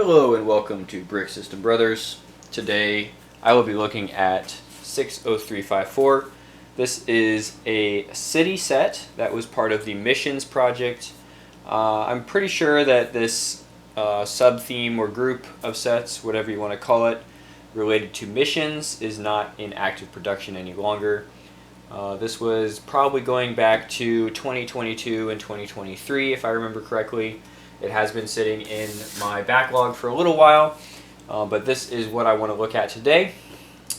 Hello and welcome to Brick System Brothers. Today I will be looking at 60354. This is a city set that was part of the missions project. I'm pretty sure that this sub-theme or group of sets, whatever you want to call it, related to missions is not in active production any longer. This was probably going back to 2022 and 2023 if I remember correctly. It has been sitting in my backlog for a little while, but this is what I want to look at today.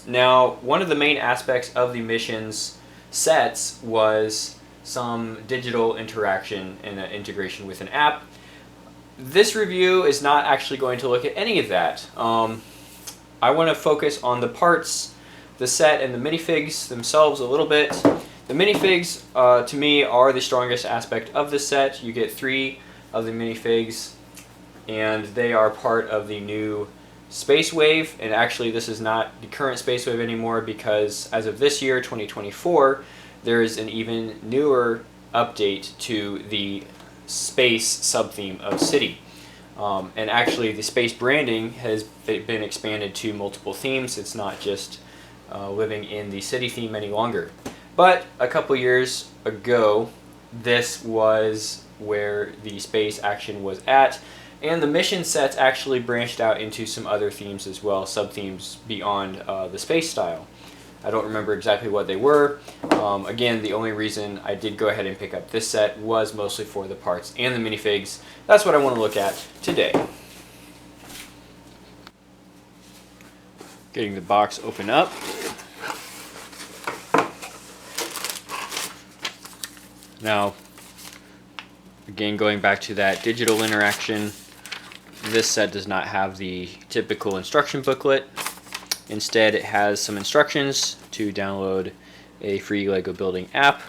Now, one of the main aspects of the missions sets was some digital interaction and integration with an app. This review is not actually going to look at any of that. I want to focus on the parts, the set, and the minifigs themselves a little bit. The minifigs, to me, are the strongest aspect of the set. You get 3 of the minifigs, and they are part of the new Space Wave. And actually, this is not the current Space Wave anymore, because as of this year, 2024, there is an even newer update to the space sub-theme of City. And actually, the space branding has been expanded to multiple themes. It's not just living in the City theme any longer. But a couple years ago, this was where the space action was at, and the mission sets actually branched out into some other themes as well, sub-themes beyond the space style. I don't remember exactly what they were. Again, the only reason I did go ahead and pick up this set was mostly for the parts and the minifigs. That's what I want to look at today. Getting the box open up. Now, again, going back to that digital interaction, this set does not have the typical instruction booklet. Instead, it has some instructions to download a free Lego building app,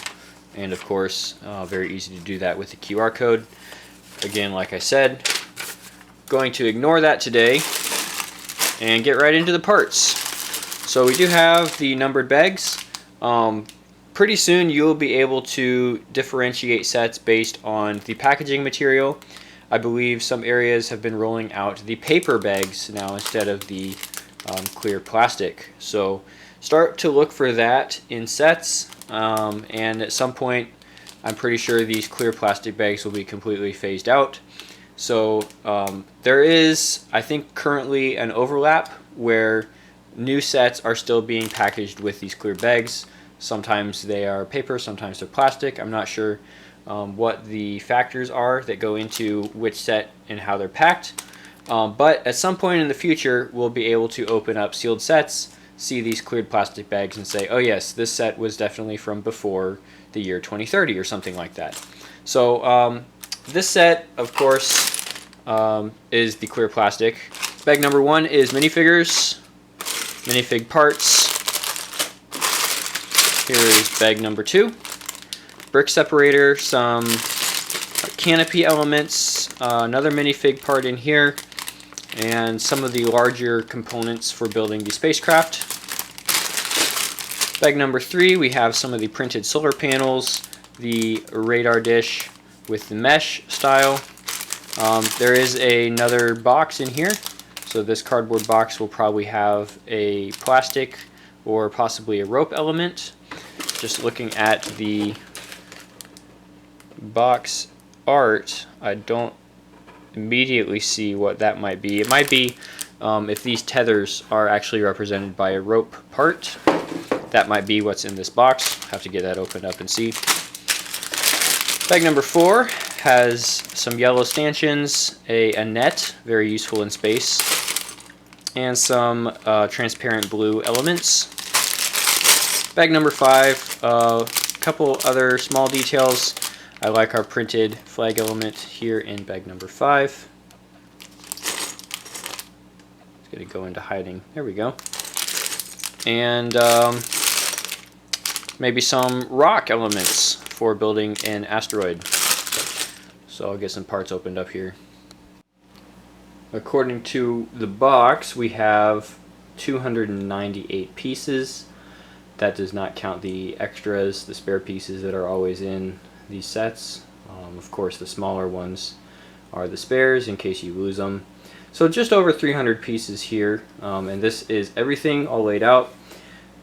and of course, very easy to do that with the QR code. Again, like I said, going to ignore that today and get right into the parts. So we do have the numbered bags. Pretty soon you'll be able to differentiate sets based on the packaging material. I believe some areas have been rolling out the paper bags now instead of the clear plastic. So start to look for that in sets, and at some point I'm pretty sure these clear plastic bags will be completely phased out. So there is, I think, currently an overlap where new sets are still being packaged with these clear bags. Sometimes they are paper, sometimes they're plastic. I'm not sure what the factors are that go into which set and how they're packed. But at some point in the future, we'll be able to open up sealed sets, see these cleared plastic bags, and say, oh yes, this set was definitely from before the year 2030 or something like that. So this set, of course, is the clear plastic. Bag number 1 is minifigures, minifig parts. Here is bag number 2, brick separator, some canopy elements, another minifig part in here, and some of the larger components for building the spacecraft. Bag number 3, we have some of the printed solar panels, the radar dish with the mesh style. There is another box in here, so this cardboard box will probably have a plastic or possibly a rope element. Just looking at the box art, I don't immediately see what that might be. It might be if these tethers are actually represented by a rope part. That might be what's in this box. Have to get that opened up and see. Bag number 4 has some yellow stanchions, a net, very useful in space, and some transparent blue elements. Bag number 5, a couple other small details. I like our printed flag element here in bag number 5. It's going to go into hiding. There we go. And maybe some rock elements for building an asteroid. So I'll get some parts opened up here. According to the box, we have 298 pieces. That does not count the extras, the spare pieces that are always in these sets. Of course, the smaller ones are the spares in case you lose them. So just over 300 pieces here, and this is everything all laid out.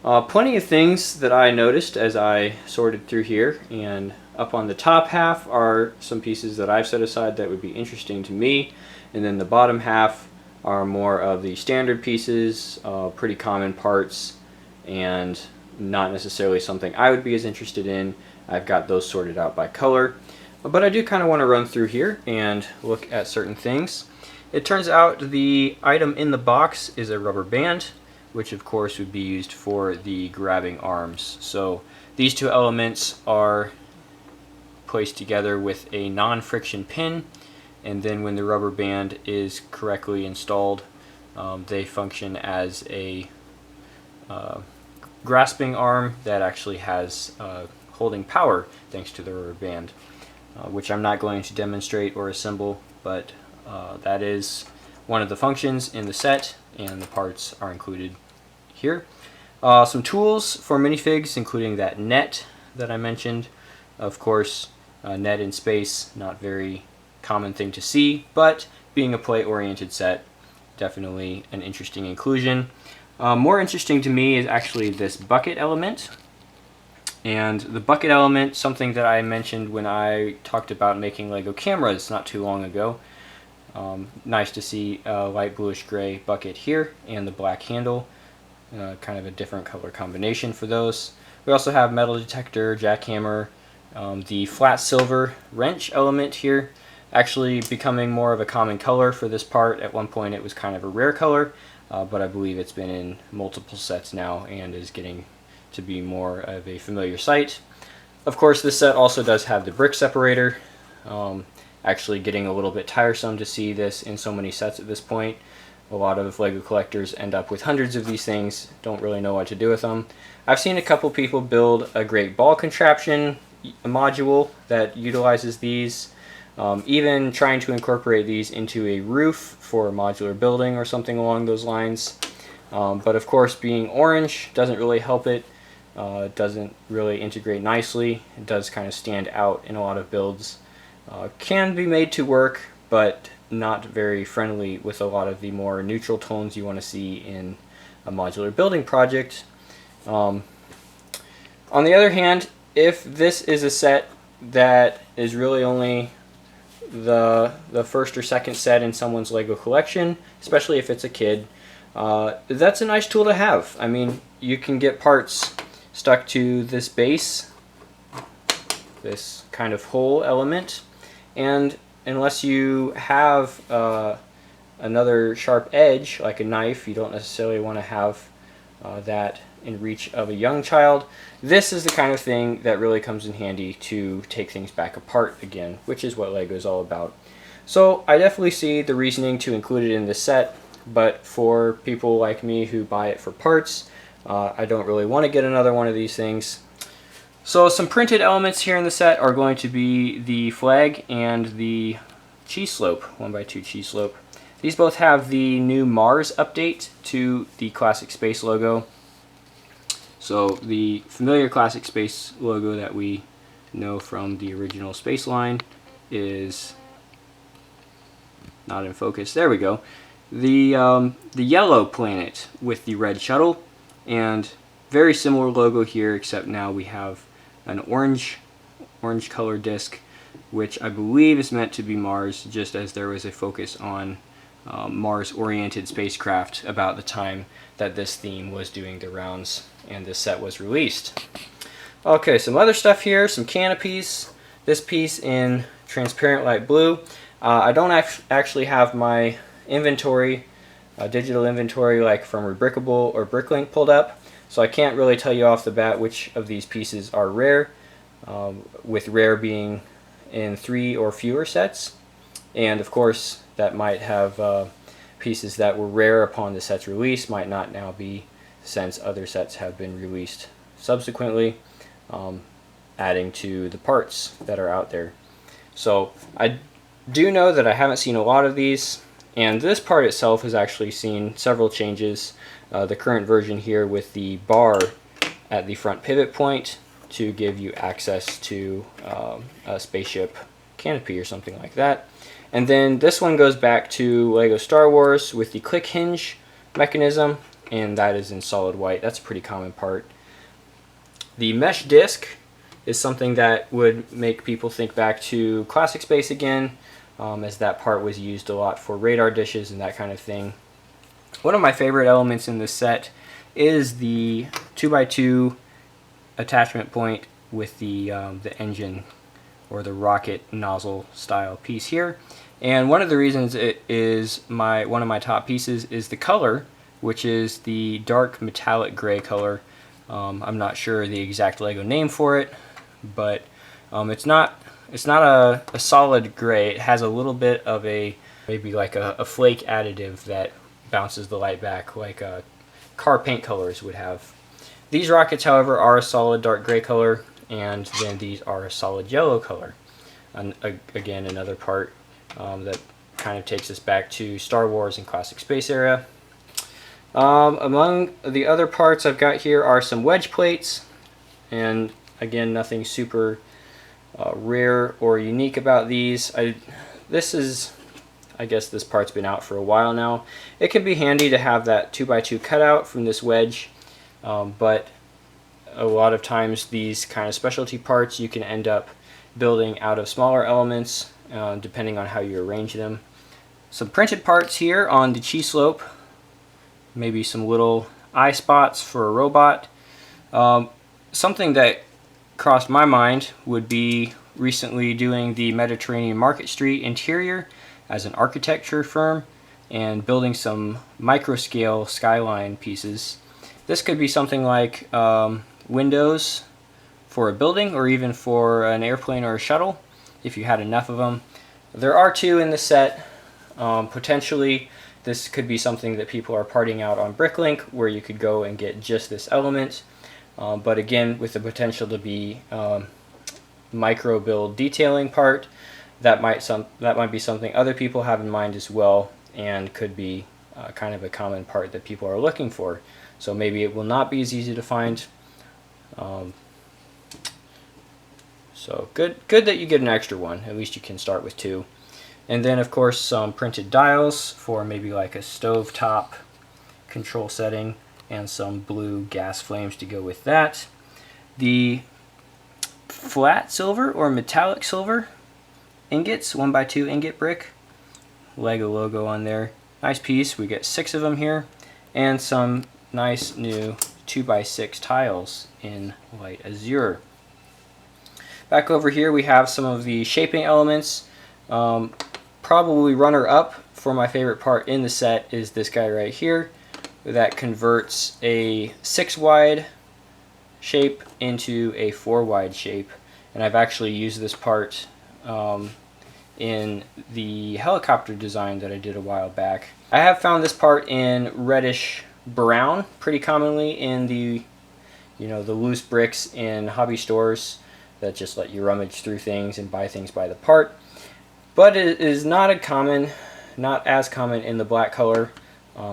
Plenty of things that I noticed as I sorted through here, and up on the top half are some pieces that I've set aside that would be interesting to me, and then the bottom half are more of the standard pieces, pretty common parts, and not necessarily something I would be as interested in. I've got those sorted out by color, but I do kind of want to run through here and look at certain things. It turns out the item in the box is a rubber band, which of course would be used for the grabbing arms. So these two elements are placed together with a non-friction pin, and then when the rubber band is correctly installed, they function as a grasping arm that actually has holding power thanks to the rubber band, which I'm not going to demonstrate or assemble, but that is one of the functions in the set, and the parts are included here. Some tools for minifigs, including that net that I mentioned. Of course, net in space, not very common thing to see, but being a play-oriented set, definitely an interesting inclusion. More interesting to me is actually this bucket element. And the bucket element, something that I mentioned when I talked about making Lego cameras not too long ago. Nice to see a light bluish gray bucket here and the black handle. Kind of a different color combination for those. We also have metal detector, jackhammer, the flat silver wrench element here, actually becoming more of a common color for this part. At one point it was kind of a rare color, but I believe it's been in multiple sets now and is getting to be more of a familiar sight. Of course, this set also does have the brick separator. Actually getting a little bit tiresome to see this in so many sets at this point. A lot of Lego collectors end up with hundreds of these things, don't really know what to do with them. I've seen a couple people build a great ball contraption module that utilizes these, even trying to incorporate these into a roof for a modular building or something along those lines. But of course, being orange doesn't really help it. It doesn't really integrate nicely. It does kind of stand out in a lot of builds. Can be made to work, but not very friendly with a lot of the more neutral tones you want to see in a modular building project. On the other hand, if this is a set that is really only the first or second set in someone's Lego collection, especially if it's a kid, that's a nice tool to have. I mean, you can get parts stuck to this base, this kind of hole element, and unless you have another sharp edge like a knife, you don't necessarily want to have that in reach of a young child. This is the kind of thing that really comes in handy to take things back apart again, which is what Lego is all about. So I definitely see the reasoning to include it in this set, but for people like me who buy it for parts, I don't really want to get another one of these things. So some printed elements here in the set are going to be the flag and the cheese slope, 1x2 cheese slope. These both have the new Mars update to the Classic Space logo. So the familiar Classic Space logo that we know from the original Space line is not in focus. There we go. The yellow planet with the red shuttle, and very similar logo here, except now we have an orange color disc, which I believe is meant to be Mars, just as there was a focus on Mars-oriented spacecraft about the time that this theme was doing the rounds and this set was released. Okay, some other stuff here, some canopies. This piece in transparent light blue. I don't actually have my inventory, digital inventory like from Rebrickable or Bricklink pulled up, so I can't really tell you off the bat which of these pieces are rare, with rare being in 3 or fewer sets. And of course that might have pieces that were rare upon the set's release might not now be, since other sets have been released subsequently, adding to the parts that are out there. So I do know that I haven't seen a lot of these, and this part itself has actually seen several changes. The current version here with the bar at the front pivot point to give you access to a spaceship canopy or something like that. And then this one goes back to Lego Star Wars with the click hinge mechanism, and that is in solid white. That's a pretty common part. The mesh disc is something that would make people think back to Classic Space again, as that part was used a lot for radar dishes and that kind of thing. One of my favorite elements in this set is the 2x2 attachment point with the engine or the rocket nozzle style piece here. And one of the reasons it is one of my top pieces is the color, which is the dark metallic gray color. I'm not sure the exact Lego name for it, but it's not a solid gray. It has a little bit of maybe like a flake additive that bounces the light back, like car paint colors would have. These rockets, however, are a solid dark gray color, and then these are a solid yellow color. And again, another part that kind of takes us back to Star Wars and Classic Space era. Among the other parts I've got here are some wedge plates, and again, nothing super rare or unique about these. I guess this part's been out for a while now. It can be handy to have that 2x2 cutout from this wedge, but a lot of times these kind of specialty parts you can end up building out of smaller elements, depending on how you arrange them. Some printed parts here on the chi slope, maybe some little eye spots for a robot. Something that crossed my mind would be recently doing the Mediterranean Market Street interior as an architecture firm and building some micro scale skyline pieces. This could be something like windows for a building, or even for an airplane or a shuttle if you had enough of them. There are two in the set. Potentially this could be something that people are parting out on Bricklink, where you could go and get just this element, but again, with the potential to be micro build detailing part, that might be something other people have in mind as well, and could be kind of a common part that people are looking for. So maybe it will not be as easy to find. So good that you get an extra one. At least you can start with two. And then of course some printed dials for maybe like a stovetop control setting, and some blue gas flames to go with that. The flat silver or metallic silver ingots, 1x2 ingot brick, Lego logo on there. Nice piece. We get 6 of them here, and some nice new 2x6 tiles in light azure. Back over here we have some of the shaping elements. Probably runner up for my favorite part in the set is this guy right here that converts a 6 wide shape into a 4 wide shape, and I've actually used this part in the helicopter design that I did a while back. I have found this part in reddish brown pretty commonly in the the loose bricks in hobby stores that just let you rummage through things and buy things by the part, but it is not as common in the black color,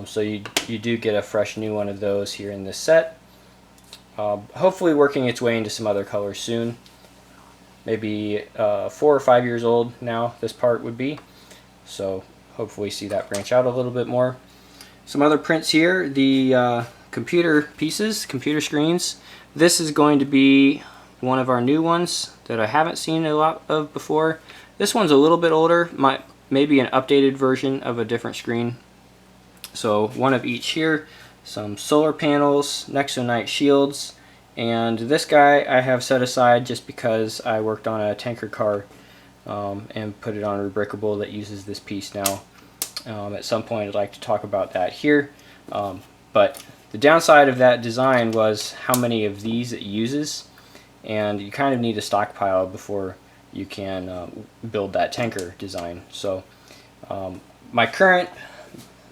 so you do get a fresh new one of those here in this set. Hopefully working its way into some other colors soon. Maybe 4 or 5 years old now this part would be, so hopefully see that branch out a little bit more. Some other prints here, the computer pieces, computer screens. This is going to be one of our new ones that I haven't seen a lot of before. This one's a little bit older, maybe an updated version of a different screen. So one of each here, some solar panels, Nexonite shields, and this guy I have set aside just because I worked on a tanker car and put it on a Rebrickable that uses this piece now. At some point I'd like to talk about that here, but the downside of that design was how many of these it uses, and you kind of need a stockpile before you can build that tanker design. So my current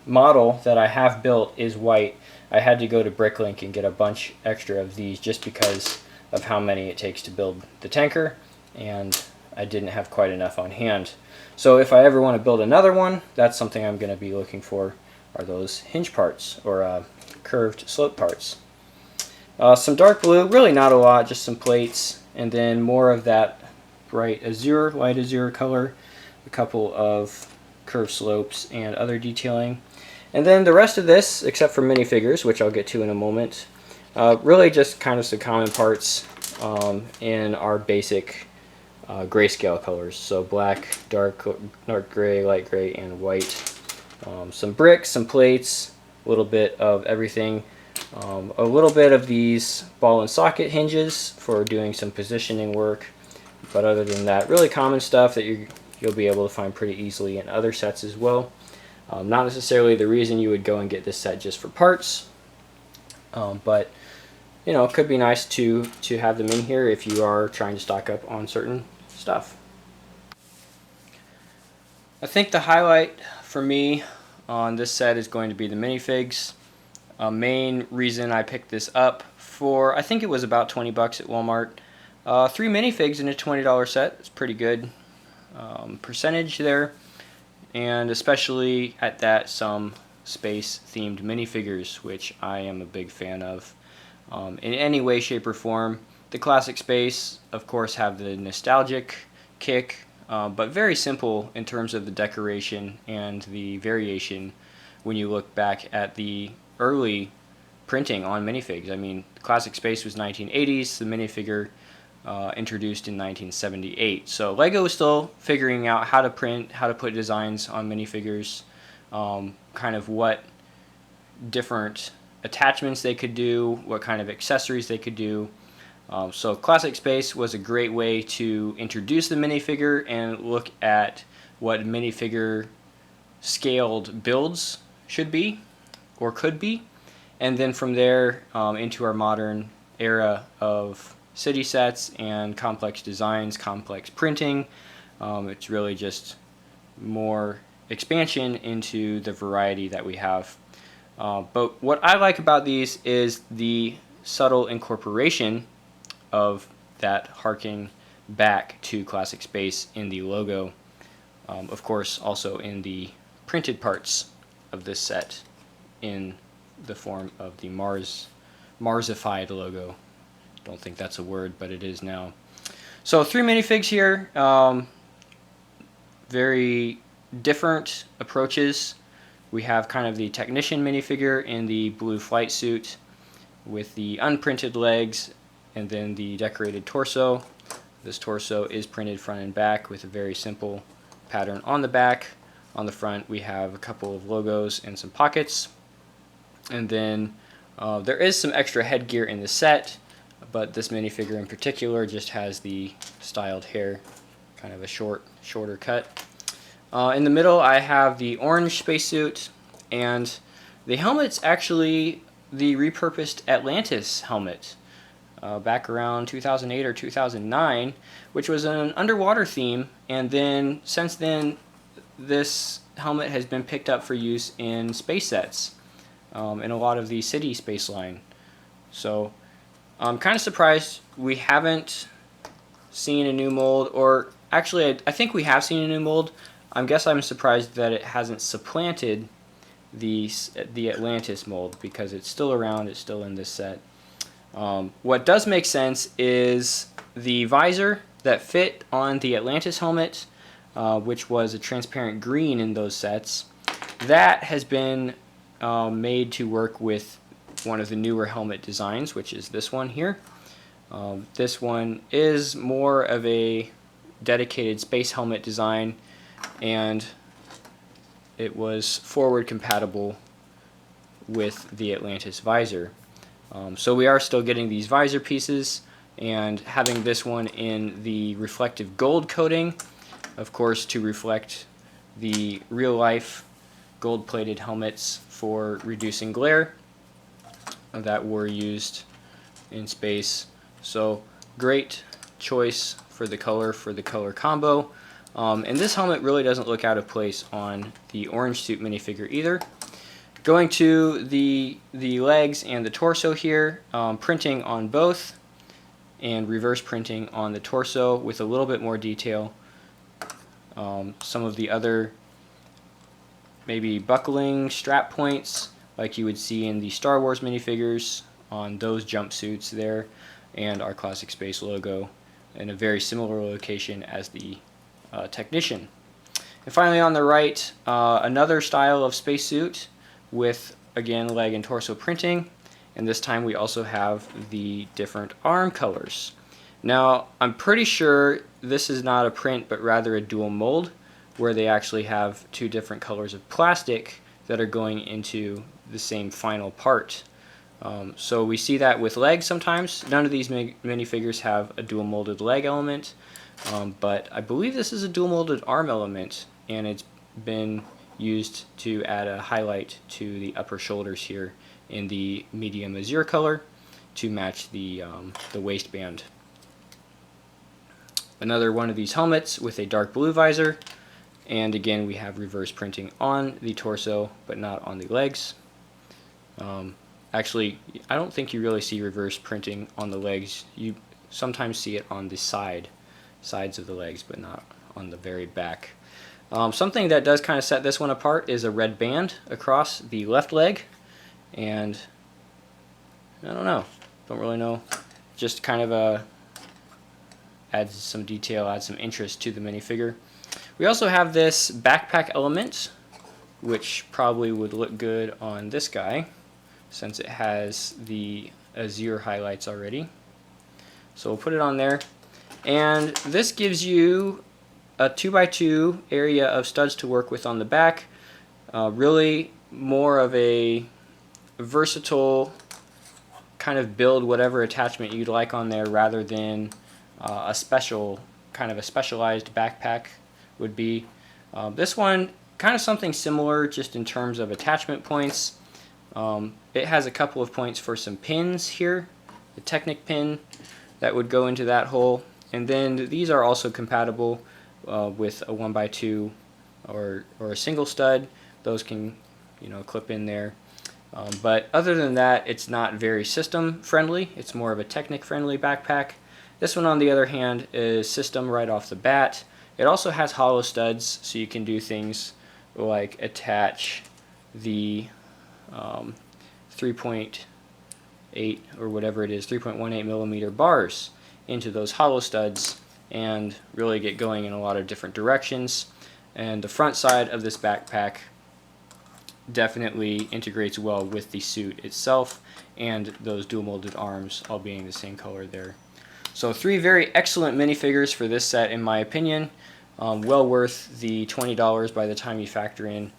model that I have built is white. I had to go to Bricklink and get a bunch extra of these just because of how many it takes to build the tanker, and I didn't have quite enough on hand. So if I ever want to build another one, that's something I'm going to be looking for, are those hinge parts or curved slope parts. Some dark blue, really not a lot, just some plates, and then more of that bright azure, light azure color a couple of curved slopes and other detailing. And then the rest of this, except for minifigures, which I'll get to in a moment, really just kind of some common parts in our basic grayscale colors. So black, dark gray, light gray, and white. Some bricks, some plates, a little bit of everything. A little bit of these ball and socket hinges for doing some positioning work. But other than that, really common stuff that you'll be able to find pretty easily in other sets as well. Not necessarily the reason you would go and get this set just for parts, but you know, it could be nice to have them in here if you are trying to stock up on certain stuff. I think the highlight for me on this set is going to be the minifigs. Main reason I picked this up for, I think it was about 20 bucks at Walmart. 3 minifigs in a $20 set. It's pretty good percentage there. And especially at that, some space themed minifigures, which I am a big fan of. In any way, shape, or form. The classic space, of course, have the nostalgic kick, but very simple in terms of the decoration and the variation when you look back at the early printing on minifigs. I mean, the classic space was 1980s, the minifigure introduced in 1978. So Lego was still figuring out how to print, how to put designs on minifigures, kind of what different attachments they could do, what kind of accessories they could do. So classic space was a great way to introduce the minifigure and look at what minifigure scaled builds should be or could be, and then from there into our modern era of city sets and complex designs, complex printing. It's really just more expansion into the variety that we have. But what I like about these is the subtle incorporation of that harking back to classic space in the logo. Of course, also in the printed parts of this set in the form of the Marsified logo. Don't think that's a word, but it is now. So 3 minifigs here. Very different approaches. We have kind of the technician minifigure in the blue flight suit with the unprinted legs and then the decorated torso. This torso is printed front and back with a very simple pattern on the back. On the front we have a couple of logos and some pockets. And then there is some extra headgear in the set, but this minifigure in particular just has the styled hair, kind of a shorter cut. In the middle I have the orange spacesuit, and the helmet's actually the repurposed Atlantis helmet back around 2008 or 2009, which was an underwater theme, and then since then this helmet has been picked up for use in space sets in a lot of the city space line. So I'm kind of surprised we haven't seen a new mold, or actually I think we have seen a new mold. I guess I'm surprised that it hasn't supplanted the Atlantis mold, because it's still around, it's still in this set. What does make sense is the visor that fit on the Atlantis helmet, which was a transparent green in those sets. That has been made to work with one of the newer helmet designs, which is this one here. This one is more of a dedicated space helmet design, and it was forward compatible with the Atlantis visor. So we are still getting these visor pieces, and having this one in the reflective gold coating, of course, to reflect the real-life gold-plated helmets for reducing glare that were used in space. So great choice for the color combo. And this helmet really doesn't look out of place on the orange suit minifigure either. Going to the legs and the torso here, printing on both and reverse printing on the torso with a little bit more detail. Some of the other maybe buckling strap points like you would see in the Star Wars minifigures on those jumpsuits there, and our classic space logo in a very similar location as the technician. And finally on the right, another style of spacesuit with, again, leg and torso printing. And this time we also have the different arm colors. Now, I'm pretty sure this is not a print, but rather a dual mold, where they actually have two different colors of plastic that are going into the same final part. So we see that with legs sometimes. None of these minifigures have a dual molded leg element, but I believe this is a dual molded arm element, and it's been used to add a highlight to the upper shoulders here in the medium azure color to match the waistband. Another one of these helmets with a dark blue visor, and again we have reverse printing on the torso but not on the legs. Actually, I don't think you really see reverse printing on the legs. You sometimes see it on the sides of the legs, but not on the very back. Something that does kind of set this one apart is a red band across the left leg, and I don't really know, just kind of adds some detail, adds some interest to the minifigure. We also have this backpack element, which probably would look good on this guy since it has the azure highlights already. So we'll put it on there, and this gives you a 2x2 area of studs to work with on the back. Really more of a versatile kind of build whatever attachment you'd like on there, rather than a specialized backpack would be. This one kind of something similar, just in terms of attachment points. It has a couple of points for some pins here, the Technic pin that would go into that hole, and then these are also compatible with a 1x2 or a single stud. Those can, clip in there. But other than that, it's not very system friendly. It's more of a Technic friendly backpack. This one, on the other hand, is system right off the bat. It also has hollow studs, so you can do things like attach the 3.8 or whatever it is, 3.18 millimeter bars into those hollow studs and really get going in a lot of different directions. And the front side of this backpack definitely integrates well with the suit itself and those dual molded arms all being the same color there. So 3 very excellent minifigures for this set, in my opinion. Well worth the $20 by the time you factor in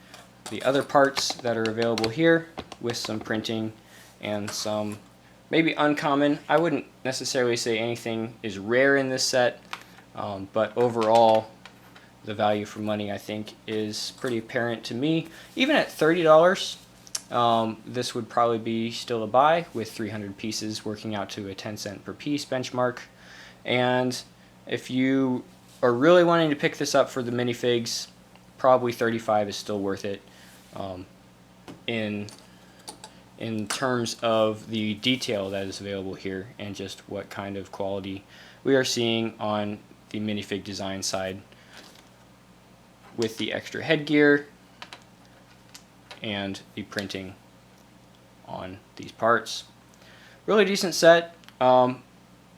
the other parts that are available here, with some printing and some maybe uncommon. I wouldn't necessarily say anything is rare in this set, but overall the value for money, I think, is pretty apparent to me. Even at $30, this would probably be still a buy, with 300 pieces working out to a 10-cent per piece benchmark. And if you are really wanting to pick this up for the minifigs, probably $35 is still worth it. In terms of the detail that is available here and just what kind of quality we are seeing on the minifig design side, with the extra headgear and the printing on these parts. Really decent set. I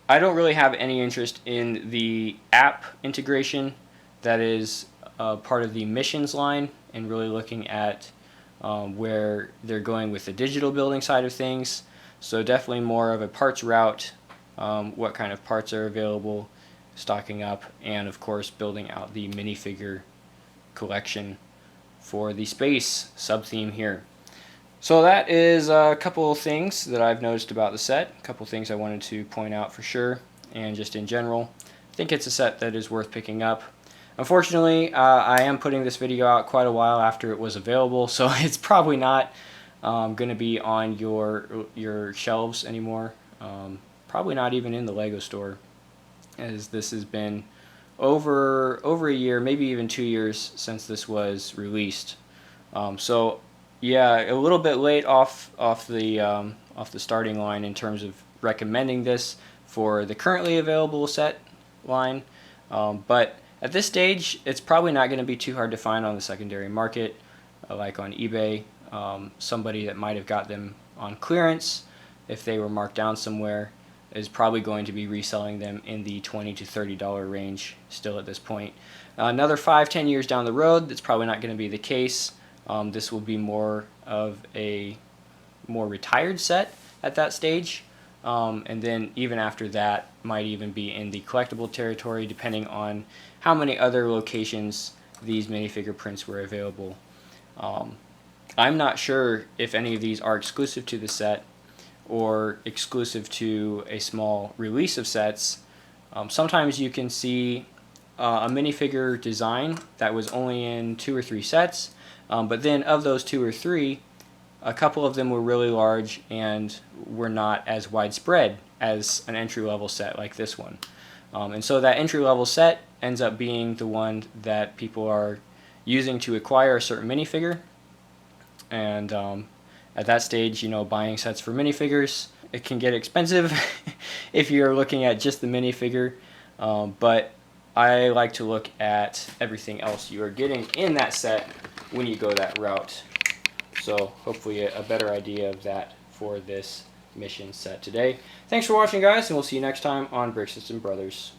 don't really have any interest in the app integration that is part of the missions line, and really looking at where they're going with the digital building side of things. So definitely more of a parts route, what kind of parts are available, stocking up, and of course building out the minifigure collection for the space sub-theme here. So that is a couple of things that I've noticed about the set, a couple of things I wanted to point out for sure, and just in general. I think it's a set that is worth picking up. Unfortunately, I am putting this video out quite a while after it was available, so it's probably not going to be on your shelves anymore. Probably not even in the LEGO store, as this has been over a year, maybe even 2 years since this was released. So yeah, a little bit late off the starting line in terms of recommending this for the currently available set line, but at this stage it's probably not going to be too hard to find on the secondary market, like on eBay. Somebody that might have got them on clearance, if they were marked down somewhere, is probably going to be reselling them in the $20 to $30 range still at this point. Another 5-10 years down the road, that's probably not going to be the case. This will be more of a more retired set at that stage. And then even after that, might even be in the collectible territory, depending on how many other locations these minifigure prints were available. I'm not sure if any of these are exclusive to the set or exclusive to a small release of sets. Sometimes you can see a minifigure design that was only in 2 or 3 sets, but then of those 2 or 3, a couple of them were really large and were not as widespread as an entry-level set like this one. And so that entry-level set ends up being the one that people are using to acquire a certain minifigure. And at that stage, you know, buying sets for minifigures, it can get expensive if you're looking at just the minifigure. But I like to look at everything else you are getting in that set when you go that route. So hopefully a better idea of that for this mission set today. Thanks for watching, guys, and we'll see you next time on Brick System Brothers.